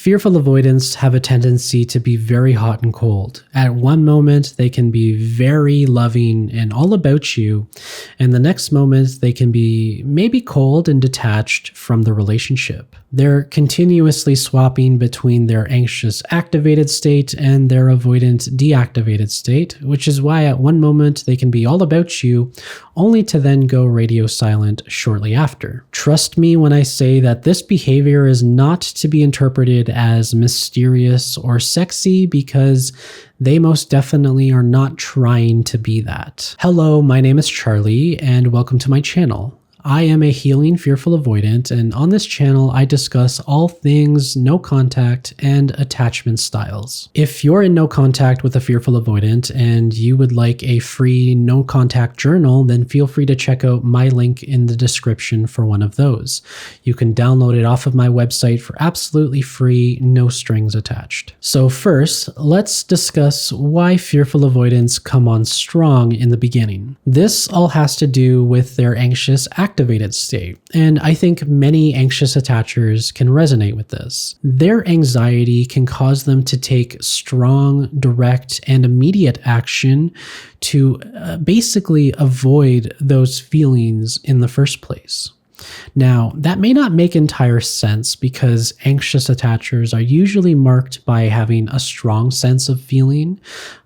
Fearful avoidants have a tendency to be very hot and cold. At one moment, they can be very loving and all about you, and the next moment, they can be maybe cold and detached from the relationship. They're continuously swapping between their anxious activated state and their avoidant deactivated state, which is why at one moment they can be all about you, only to then go radio silent shortly after. Trust me when I say that this behavior is not to be interpreted as mysterious or sexy, because they most definitely are not trying to be that. Hello, my name is Charlie, and welcome to my channel. I am a healing fearful avoidant, and on this channel I discuss all things no contact and attachment styles. If you're in no contact with a fearful avoidant and you would like a free no contact journal, then feel free to check out my link in the description for one of those. You can download it off of my website for absolutely free, no strings attached. So first, let's discuss why fearful avoidants come on strong in the beginning. This all has to do with their anxious activated state, and I think many anxious attachers can resonate with this. Their anxiety can cause them to take strong, direct, and immediate action to basically avoid those feelings in the first place. Now, that may not make entire sense because anxious attachers are usually marked by having a strong sense of feeling,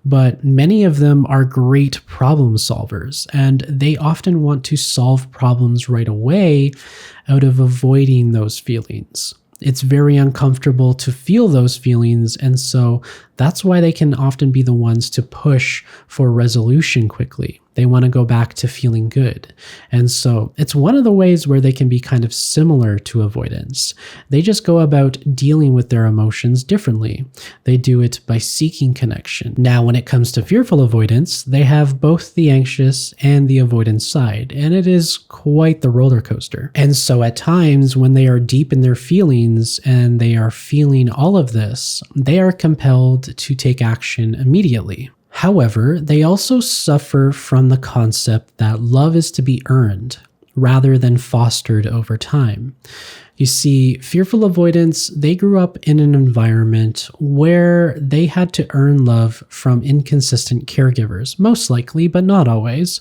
but many of them are great problem solvers, and they often want to solve problems right away out of avoiding those feelings. It's very uncomfortable to feel those feelings, and so that's why they can often be the ones to push for resolution quickly. They want to go back to feeling good. And so it's one of the ways where they can be kind of similar to avoidance. They just go about dealing with their emotions differently. They do it by seeking connection. Now, when it comes to fearful avoidance, they have both the anxious and the avoidance side, and it is quite the roller coaster. And so at times when they are deep in their feelings and they are feeling all of this, they are compelled to take action immediately. However, they also suffer from the concept that love is to be earned rather than fostered over time. You see, fearful avoidants, they grew up in an environment where they had to earn love from inconsistent caregivers, most likely, but not always.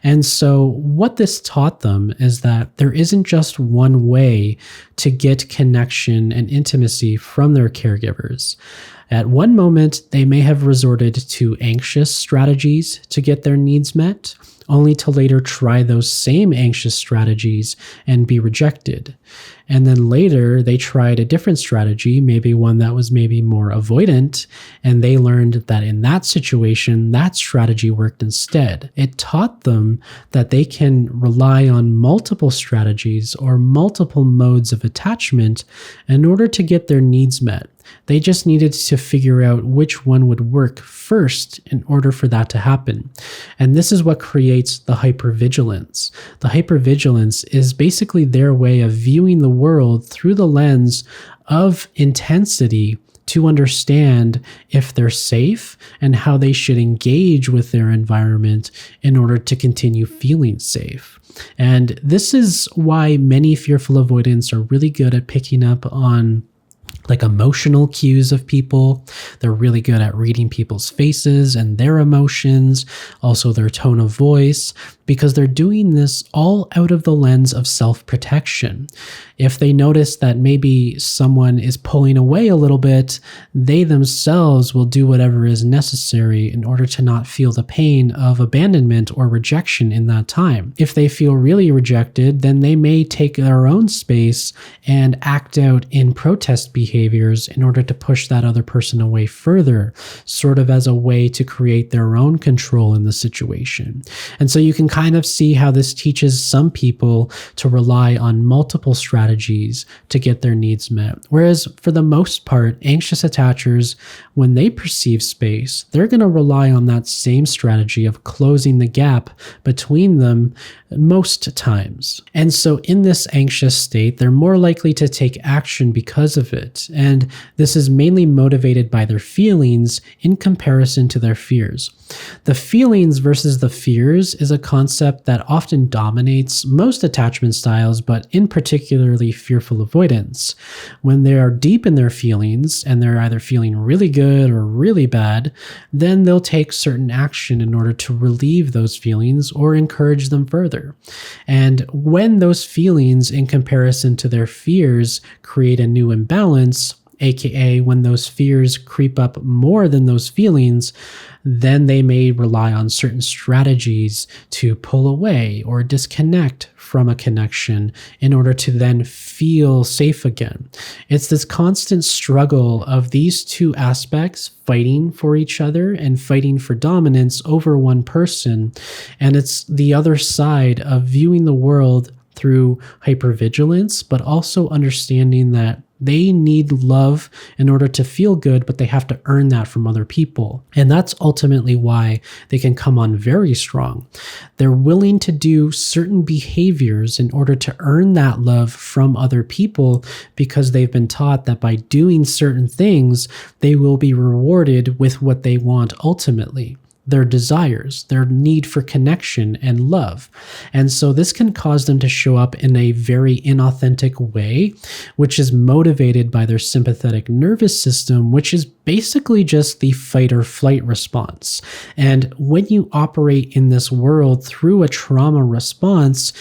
And so what this taught them is that there isn't just one way to get connection and intimacy from their caregivers. At one moment, they may have resorted to anxious strategies to get their needs met, only to later try those same anxious strategies and be rejected. And then later they tried a different strategy, maybe one that was maybe more avoidant, and they learned that in that situation, that strategy worked instead. It taught them that they can rely on multiple strategies or multiple modes of attachment in order to get their needs met. They just needed to figure out which one would work first in order for that to happen. And this is what creates the hypervigilance. The hypervigilance is basically their way of viewing the world through the lens of intensity to understand if they're safe and how they should engage with their environment in order to continue feeling safe. And this is why many fearful avoidants are really good at picking up on emotional cues of people. They're really good at reading people's faces and their emotions, also their tone of voice, because they're doing this all out of the lens of self-protection. If they notice that maybe someone is pulling away a little bit, they themselves will do whatever is necessary in order to not feel the pain of abandonment or rejection in that time. If they feel really rejected, then they may take their own space and act out in protest behaviors in order to push that other person away further, sort of as a way to create their own control in the situation. And so you can kind of see how this teaches some people to rely on multiple strategies to get their needs met. Whereas for the most part, anxious attachers, when they perceive space, they're going to rely on that same strategy of closing the gap between them most times. And so in this anxious state, they're more likely to take action because of it. act. And this is mainly motivated by their feelings in comparison to their fears. The feelings versus the fears is a concept that often dominates most attachment styles, but in particularly fearful avoidance. When they are deep in their feelings and they're either feeling really good or really bad, then they'll take certain action in order to relieve those feelings or encourage them further. And when those feelings in comparison to their fears create a new imbalance, aka when those fears creep up more than those feelings, then they may rely on certain strategies to pull away or disconnect from a connection in order to then feel safe again. It's this constant struggle of these two aspects fighting for each other and fighting for dominance over one person. And it's the other side of viewing the world through hypervigilance, but also understanding that they need love in order to feel good, but they have to earn that from other people. And that's ultimately why they can come on very strong. They're willing to do certain behaviors in order to earn that love from other people because they've been taught that by doing certain things, they will be rewarded with what they want ultimately. Their desires, their need for connection and love. And so this can cause them to show up in a very inauthentic way, which is motivated by their sympathetic nervous system, which is basically just the fight or flight response. And when you operate in this world through a trauma response,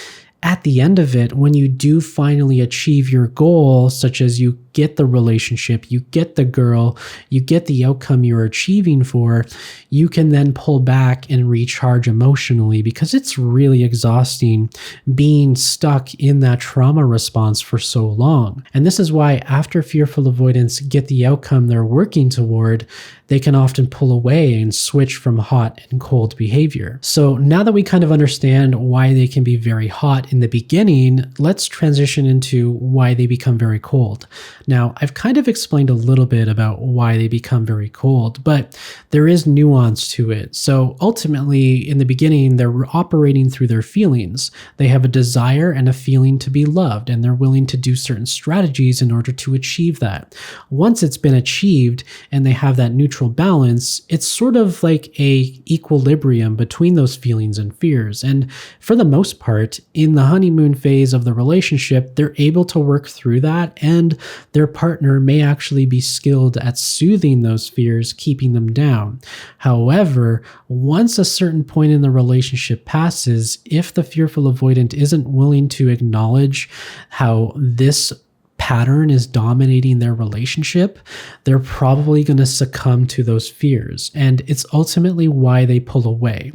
at the end of it, when you do finally achieve your goal, such as you get the relationship, you get the girl, you get the outcome you're achieving for, you can then pull back and recharge emotionally because it's really exhausting being stuck in that trauma response for so long. And this is why after fearful avoidants get the outcome they're working toward, they can often pull away and switch from hot and cold behavior. So now that we kind of understand why they can be very hot in the beginning, let's transition into why they become very cold. Now, I've kind of explained a little bit about why they become very cold, but there is nuance to it. So ultimately, in the beginning, they're operating through their feelings. They have a desire and a feeling to be loved, and they're willing to do certain strategies in order to achieve that. Once it's been achieved and they have that neutral balance, it's sort of like a equilibrium between those feelings and fears. And for the most part, in the honeymoon phase of the relationship, they're able to work through that, and their partner may actually be skilled at soothing those fears, keeping them down. However, once a certain point in the relationship passes, if the fearful avoidant isn't willing to acknowledge how this pattern is dominating their relationship, they're probably going to succumb to those fears. And it's ultimately why they pull away.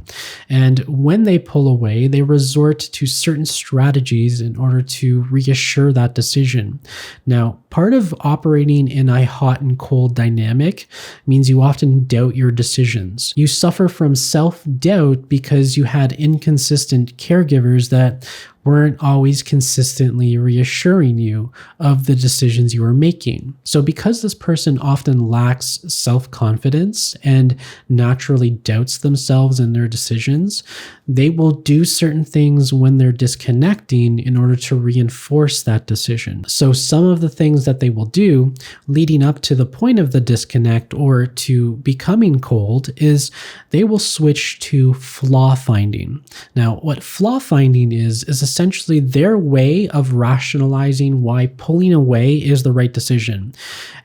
And when they pull away, they resort to certain strategies in order to reassure that decision. Now, part of operating in a hot and cold dynamic means you often doubt your decisions. You suffer from self-doubt because you had inconsistent caregivers that weren't always consistently reassuring you of the decisions you were making. So because this person often lacks self-confidence and naturally doubts themselves and their decisions, they will do certain things when they're disconnecting in order to reinforce that decision. So some of the things that they will do leading up to the point of the disconnect or to becoming cold is they will switch to flaw finding. Now, what flaw finding is essentially their way of rationalizing why pulling away is the right decision.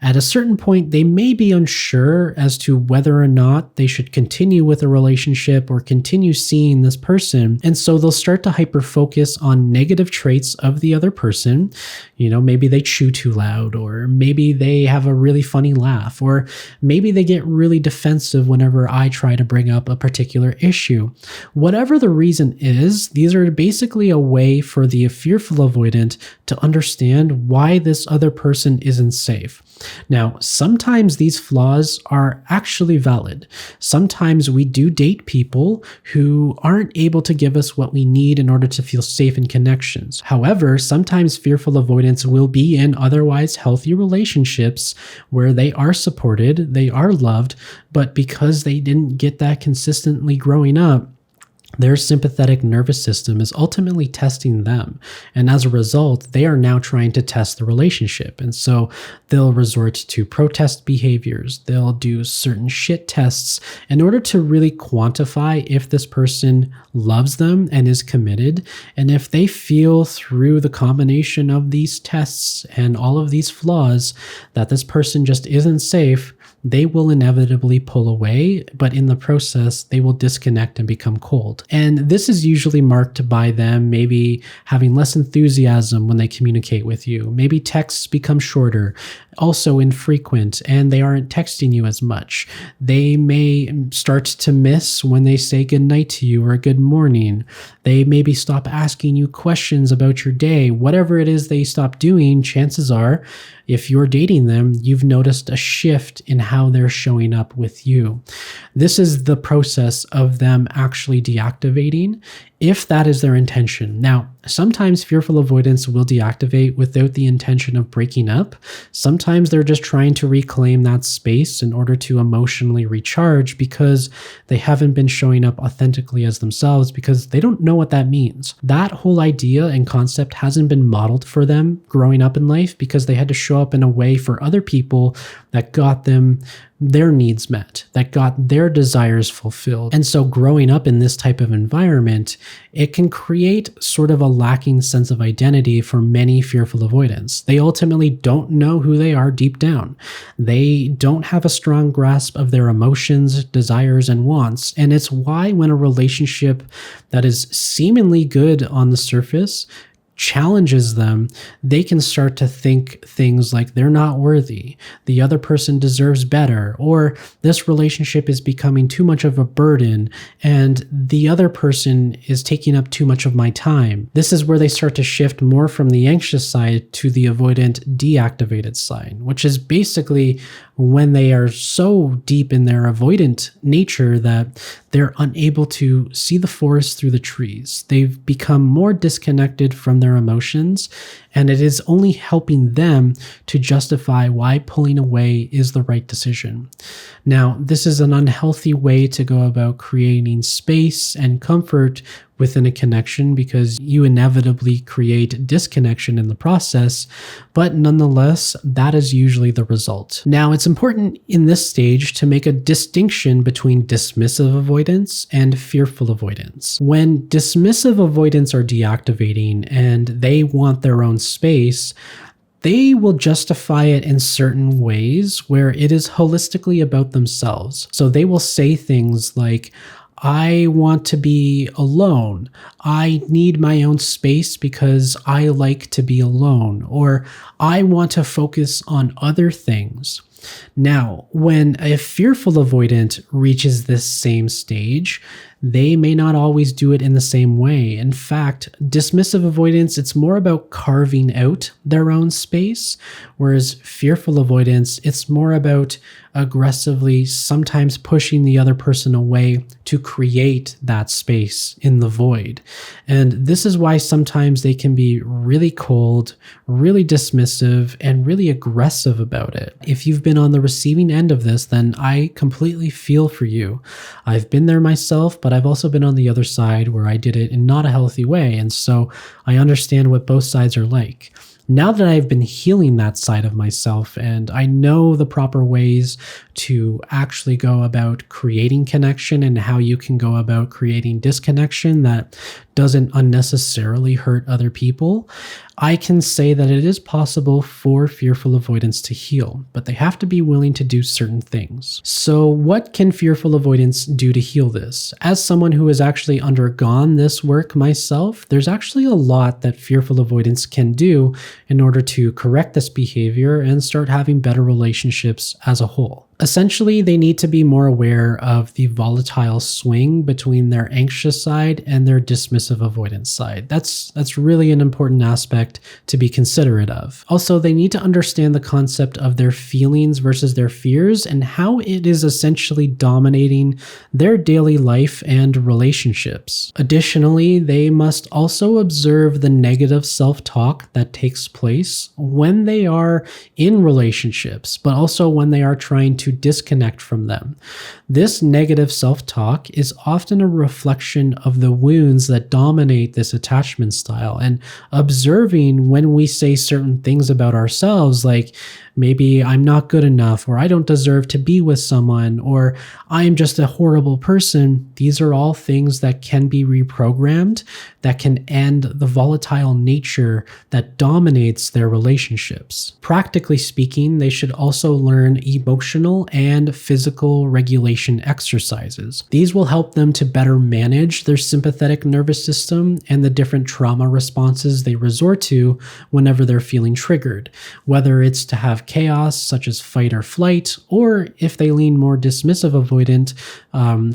At a certain point, they may be unsure as to whether or not they should continue with a relationship or continue seeing this person. And so they'll start to hyper-focus on negative traits of the other person. You know, maybe they chew too loud, or maybe they have a really funny laugh, or maybe they get really defensive whenever I try to bring up a particular issue. Whatever the reason is, these are basically a way for the fearful avoidant to understand why this other person isn't safe. Now, sometimes these flaws are actually valid. Sometimes we do date people who aren't able to give us what we need in order to feel safe in connections. However, sometimes fearful avoidants will be in otherwise healthy relationships where they are supported, they are loved, but because they didn't get that consistently growing up, Their sympathetic nervous system is ultimately testing them. And as a result, they are now trying to test the relationship. And so they'll resort to protest behaviors. They'll do certain shit tests in order to really quantify if this person loves them and is committed. And if they feel through the combination of these tests and all of these flaws that this person just isn't safe, they will inevitably pull away, but in the process, they will disconnect and become cold. And this is usually marked by them maybe having less enthusiasm when they communicate with you. Maybe texts become shorter, also infrequent, and they aren't texting you as much. They may start to miss when they say good night to you or good morning. They maybe stop asking you questions about your day. Whatever it is they stop doing, chances are, if you're dating them, you've noticed a shift in how they're showing up with you. This is the process of them actually deactivating, if that is their intention. Now, sometimes fearful avoidants will deactivate without the intention of breaking up. Sometimes they're just trying to reclaim that space in order to emotionally recharge because they haven't been showing up authentically as themselves because they don't know what that means. That whole idea and concept hasn't been modeled for them growing up in life because they had to show up in a way for other people that got them their needs met, that got their desires fulfilled. And so growing up in this type of environment, it can create sort of a lacking sense of identity for many fearful avoidants. They ultimately don't know who they are deep down. They don't have a strong grasp of their emotions, desires, and wants. And it's why when a relationship that is seemingly good on the surface challenges them, they can start to think things like they're not worthy, the other person deserves better, or this relationship is becoming too much of a burden and the other person is taking up too much of my time. This is where they start to shift more from the anxious side to the avoidant deactivated side, which is basically when they are so deep in their avoidant nature that they're unable to see the forest through the trees. They've become more disconnected from their emotions, and it is only helping them to justify why pulling away is the right decision. Now, this is an unhealthy way to go about creating space and comfort within a connection because you inevitably create disconnection in the process, but nonetheless, that is usually the result. Now, it's important in this stage to make a distinction between dismissive avoidance and fearful avoidance. When dismissive avoidants are deactivating and they want their own space, they will justify it in certain ways where it is holistically about themselves. So they will say things like, I want to be alone. I need my own space because I like to be alone. Or I want to focus on other things. Now, when a fearful avoidant reaches this same stage, they may not always do it in the same way. In fact, dismissive avoidance, it's more about carving out their own space, whereas fearful avoidance, it's more about aggressively sometimes pushing the other person away to create that space in the void. And this is why sometimes they can be really cold, really dismissive, and really aggressive about it. If you've been on the receiving end of this, then I completely feel for you. I've been there myself, but I've also been on the other side where I did it in not a healthy way. And so I understand what both sides are like. Now that I've been healing that side of myself and I know the proper ways to actually go about creating connection and how you can go about creating disconnection that doesn't unnecessarily hurt other people, I can say that it is possible for fearful avoidants to heal, but they have to be willing to do certain things. So what can fearful avoidants do to heal this? As someone who has actually undergone this work myself, there's actually a lot that fearful avoidants can do in order to correct this behavior and start having better relationships as a whole. Essentially, they need to be more aware of the volatile swing between their anxious side and their dismissive avoidance side. That's really an important aspect to be considerate of. Also, they need to understand the concept of their feelings versus their fears and how it is essentially dominating their daily life and relationships. Additionally, they must also observe the negative self-talk that takes place when they are in relationships, but also when they are trying to to disconnect from them. This negative self-talk is often a reflection of the wounds that dominate this attachment style, and observing when we say certain things about ourselves, like maybe I'm not good enough, or I don't deserve to be with someone, or I'm just a horrible person. These are all things that can be reprogrammed, that can end the volatile nature that dominates their relationships. Practically speaking, they should also learn emotional and physical regulation exercises. These will help them to better manage their sympathetic nervous system and the different trauma responses they resort to whenever they're feeling triggered, whether it's to have chaos such as fight or flight, or if they lean more dismissive avoidant,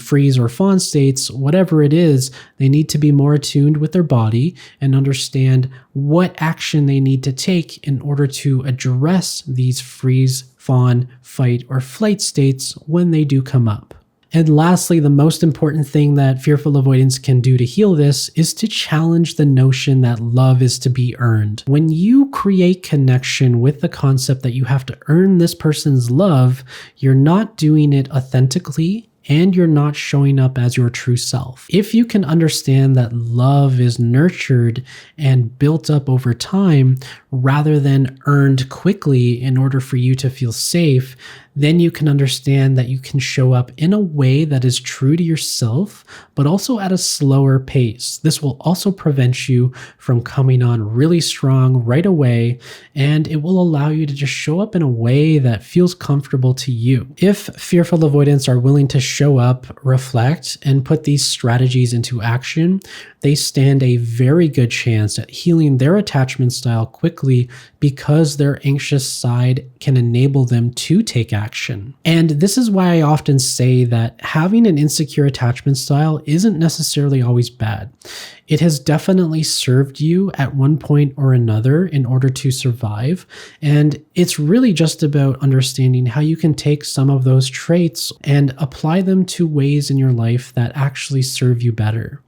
freeze or fawn states, whatever it is, they need to be more attuned with their body and understand what action they need to take in order to address these freeze, fawn, fight, or flight states when they do come up. And lastly, the most important thing that fearful avoidants can do to heal this is to challenge the notion that love is to be earned. When you create connection with the concept that you have to earn this person's love, you're not doing it authentically, and you're not showing up as your true self. If you can understand that love is nurtured and built up over time rather than earned quickly in order for you to feel safe, then you can understand that you can show up in a way that is true to yourself, but also at a slower pace. This will also prevent you from coming on really strong right away, and it will allow you to just show up in a way that feels comfortable to you. If fearful avoidants are willing to show up, reflect, and put these strategies into action, they stand a very good chance at healing their attachment style quickly because their anxious side can enable them to take action. And this is why I often say that having an insecure attachment style isn't necessarily always bad. It has definitely served you at one point or another in order to survive, and it's really just about understanding how you can take some of those traits and apply them to ways in your life that actually serve you better.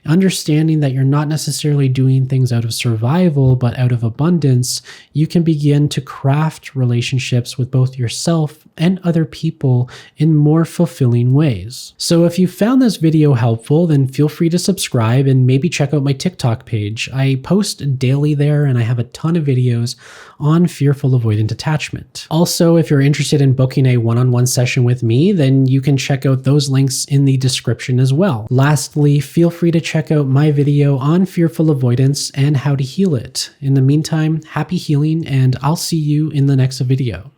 Understanding that you're not necessarily doing things out of survival, but out of abundance, you can begin to craft relationships with both yourself and other people in more fulfilling ways. So if you found this video helpful, then feel free to subscribe and maybe check out my TikTok page. I post daily there, and I have a ton of videos on fearful avoidant attachment. Also, if you're interested in booking a one-on-one session with me, then you can check out those links in the description as well. Lastly, feel free to check out my video on fearful avoidance and how to heal it. In the meantime, happy healing, and I'll see you in the next video.